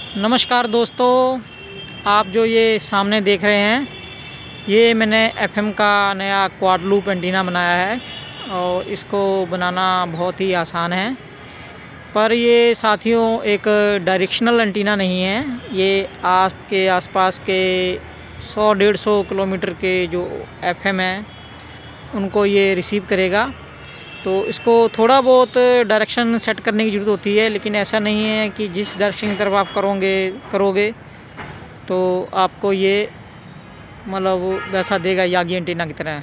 नमस्कार दोस्तों, आप जो ये सामने देख रहे हैं ये मैंने एफएम का नया क्वाड लूप एंटीना बनाया है और इसको बनाना बहुत ही आसान है। पर ये साथियों एक डायरेक्शनल एंटीना नहीं है। ये आपके आसपास के 100-150 किलोमीटर के जो एफएम हैं उनको ये रिसीव करेगा। तो इसको थोड़ा बहुत डायरेक्शन सेट करने की ज़रूरत होती है, लेकिन ऐसा नहीं है कि जिस डायरेक्शन की तरफ आप करोगे तो आपको ये मतलब वैसा देगा यागी एंटीना की तरह।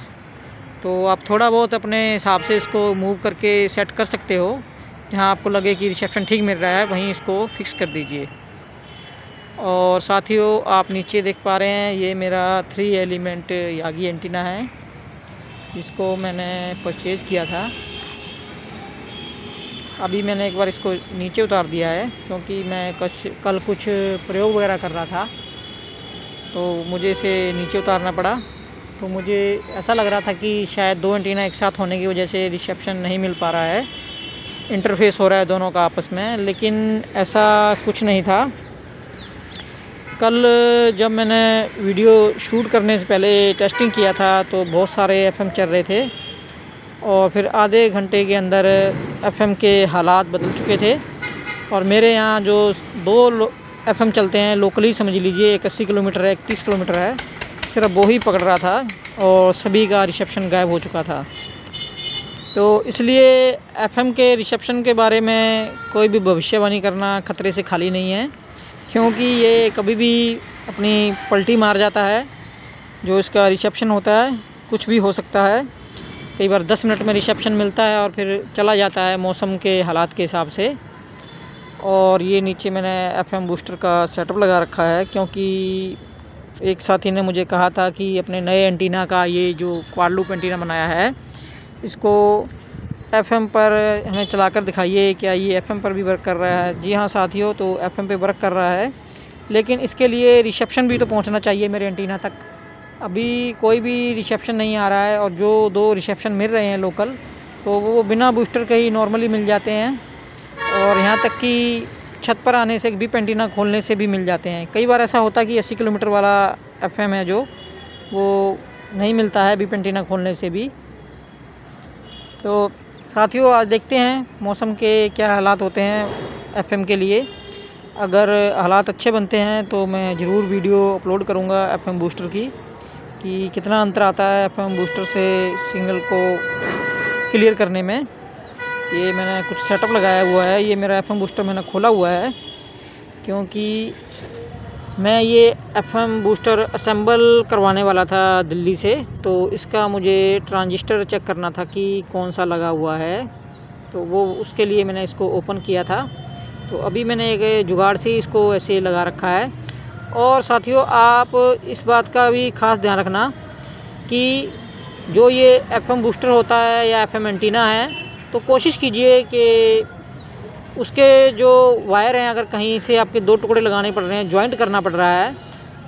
तो आप थोड़ा बहुत अपने हिसाब से इसको मूव करके सेट कर सकते हो। जहाँ आपको लगे कि रिसेप्शन ठीक मिल रहा है वहीं इसको फिक्स कर दीजिए। और साथियों आप नीचे देख पा रहे हैं ये मेरा 3 एलिमेंट यागी एंटीना है जिसको मैंने परचेज़ किया था। अभी मैंने एक बार इसको नीचे उतार दिया है क्योंकि मैं कल कुछ प्रयोग वगैरह कर रहा था तो मुझे इसे नीचे उतारना पड़ा। तो मुझे ऐसा लग रहा था कि शायद 2 एंटीना एक साथ होने की वजह से रिसेप्शन नहीं मिल पा रहा है, इंटरफेस हो रहा है दोनों का आपस में, लेकिन ऐसा कुछ नहीं था। कल जब मैंने वीडियो शूट करने से पहले टेस्टिंग किया था तो बहुत सारे एफएम चल रहे थे और फिर आधे घंटे के अंदर एफएम के हालात बदल चुके थे। और मेरे यहाँ जो 2 एफएम चलते हैं लोकली समझ लीजिए, एक 80 किलोमीटर है, एक 30 किलोमीटर है, सिर्फ वो ही पकड़ रहा था और सभी का रिसेप्शन गायब हो चुका था। तो इसलिए एफएम के रिसेप्शन के बारे में कोई भी भविष्यवाणी करना खतरे से खाली नहीं है, क्योंकि ये कभी भी अपनी पलटी मार जाता है। जो इसका रिसेप्शन होता है कुछ भी हो सकता है, कई बार 10 मिनट में रिसेप्शन मिलता है और फिर चला जाता है मौसम के हालात के हिसाब से। और ये नीचे मैंने एफएम बूस्टर का सेटअप लगा रखा है क्योंकि एक साथी ने मुझे कहा था कि अपने नए एंटीना का ये जो क्वाड लूप एंटीना बनाया है इसको एफएम पर हमें चलाकर दिखाइए, क्या ये एफएम पर भी वर्क कर रहा है। जी हाँ साथियों, तो एफएम पे वर्क कर रहा है, लेकिन इसके लिए रिसेप्शन भी तो पहुंचना चाहिए मेरे एंटीना तक। अभी कोई भी रिसेप्शन नहीं आ रहा है और जो 2 रिसेप्शन मिल रहे हैं लोकल तो वो बिना बूस्टर के ही नॉर्मली मिल जाते हैं। और यहाँ तक कि छत पर आने से बिप एंटीना खोलने से भी मिल जाते हैं। कई बार ऐसा होता है कि 80 किलोमीटर वाला एफएम है जो वो नहीं मिलता है बिप एंटीना खोलने से भी। तो साथियों आज देखते हैं मौसम के क्या हालात होते हैं एफएम के लिए। अगर हालात अच्छे बनते हैं तो मैं ज़रूर वीडियो अपलोड करूँगा एफएम बूस्टर की, कि कितना अंतर आता है एफएम बूस्टर से सिग्नल को क्लियर करने में। ये मैंने कुछ सेटअप लगाया हुआ है, ये मेरा एफएम बूस्टर मैंने खोला हुआ है क्योंकि मैं ये एफएम बूस्टर असेंबल करवाने वाला था दिल्ली से। तो इसका मुझे ट्रांजिस्टर चेक करना था कि कौन सा लगा हुआ है, तो वो उसके लिए मैंने इसको ओपन किया था। तो अभी मैंने एक जुगाड़ से इसको ऐसे लगा रखा है। और साथियों आप इस बात का भी ख़ास ध्यान रखना कि जो ये एफएम बूस्टर होता है या एफएम एंटीना है तो कोशिश कीजिए कि उसके जो वायर हैं अगर कहीं से आपके 2 टुकड़े लगाने पड़ रहे हैं, जॉइंट करना पड़ रहा है,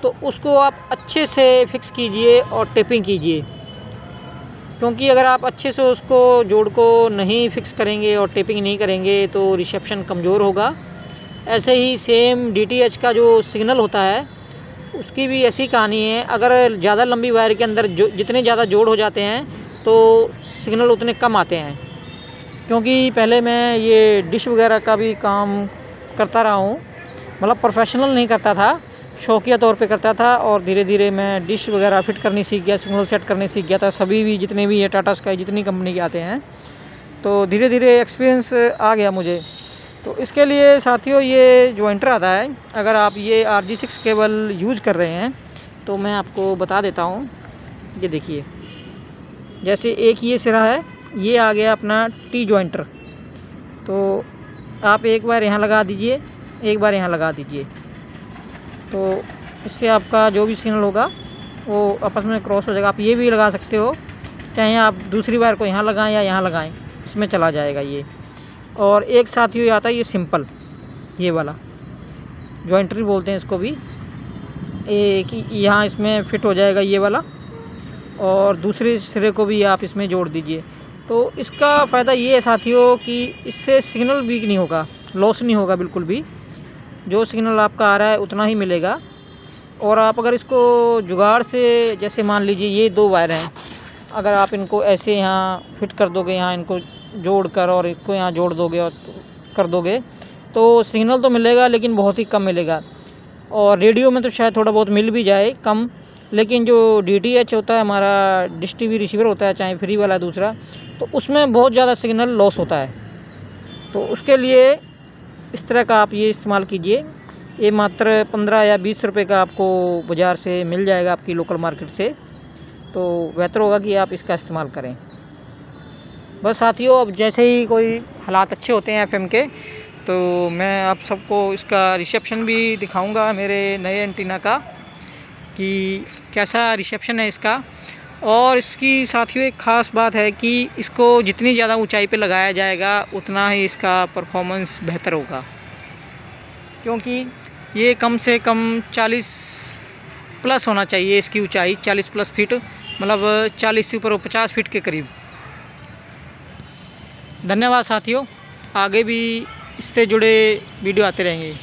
तो उसको आप अच्छे से फिक्स कीजिए और टेपिंग कीजिए। क्योंकि अगर आप अच्छे से उसको जोड़ को नहीं फिक्स करेंगे और टेपिंग नहीं करेंगे तो रिसेप्शन कमज़ोर होगा। ऐसे ही सेम डीटीएच का जो सिग्नल होता है उसकी भी ऐसी कहानी है। अगर ज़्यादा लंबी वायर के अंदर जितने ज़्यादा जोड़ हो जाते हैं तो सिग्नल उतने कम आते हैं। क्योंकि पहले मैं ये डिश वगैरह का भी काम करता रहा हूँ, मतलब प्रोफेशनल नहीं करता था, शौकिया तौर पे करता था। और धीरे धीरे मैं डिश वगैरह फिट करनी सीख गया, सिग्नल सेट करने सीख गया था। सभी भी जितने भी ये टाटा स्काई जितनी कंपनी के आते हैं, तो धीरे धीरे एक्सपीरियंस आ गया मुझे। तो इसके लिए साथियों ये जॉइंटर आता है, अगर आप ये RG6 केबल यूज़ कर रहे हैं तो मैं आपको बता देता हूँ। ये देखिए, जैसे एक ये सिरा है, ये आ गया अपना टी जॉइंटर। तो आप एक बार यहाँ लगा दीजिए, एक बार यहाँ लगा दीजिए, तो इससे आपका जो भी सिग्नल होगा वो आपस में क्रॉस हो जाएगा। आप ये भी लगा सकते हो, चाहे आप दूसरी वायर को यहाँ लगाएं या यहाँ लगाएं, इसमें चला जाएगा ये। और एक साथ ये आता है ये सिंपल, ये वाला जॉइंट्री बोलते हैं इसको भी, एक यहाँ इसमें फिट हो जाएगा ये वाला, और दूसरे सिरे को भी आप इसमें जोड़ दीजिए। तो इसका फ़ायदा ये है साथियों कि इससे सिग्नल वीक नहीं होगा, लॉस नहीं होगा बिल्कुल भी। जो सिग्नल आपका आ रहा है उतना ही मिलेगा। और आप अगर इसको जुगाड़ से, जैसे मान लीजिए ये 2 वायर हैं, अगर आप इनको ऐसे यहाँ फिट कर दोगे, यहाँ इनको जोड़ कर और इसको यहाँ जोड़ दोगे और कर दोगे तो सिग्नल तो मिलेगा लेकिन बहुत ही कम मिलेगा। और रेडियो में तो शायद थोड़ा बहुत मिल भी जाए कम, लेकिन जो DTH होता है हमारा, डिश टीवी रिसीवर होता है, चाहे फ्री वाला दूसरा, तो उसमें बहुत ज़्यादा सिग्नल लॉस होता है। तो उसके लिए इस तरह का आप ये इस्तेमाल कीजिए। ये मात्र 15 या 20 रुपये का आपको बाज़ार से मिल जाएगा, आपकी लोकल मार्केट से। तो बेहतर होगा कि आप इसका इस्तेमाल करें। बस साथियों, अब जैसे ही कोई हालात अच्छे होते हैं FM के, तो मैं आप सबको इसका रिसेप्शन भी दिखाऊंगा, मेरे नए एंटीना का, कि कैसा रिसेप्शन है इसका। और इसकी साथियों एक ख़ास बात है कि इसको जितनी ज़्यादा ऊंचाई पे लगाया जाएगा उतना ही इसका परफॉर्मेंस बेहतर होगा, क्योंकि ये कम से कम 40 प्लस होना चाहिए इसकी ऊंचाई, 40 प्लस फीट, मतलब 40 से ऊपर 50 फीट के करीब। धन्यवाद साथियों, आगे भी इससे जुड़े वीडियो आते रहेंगे।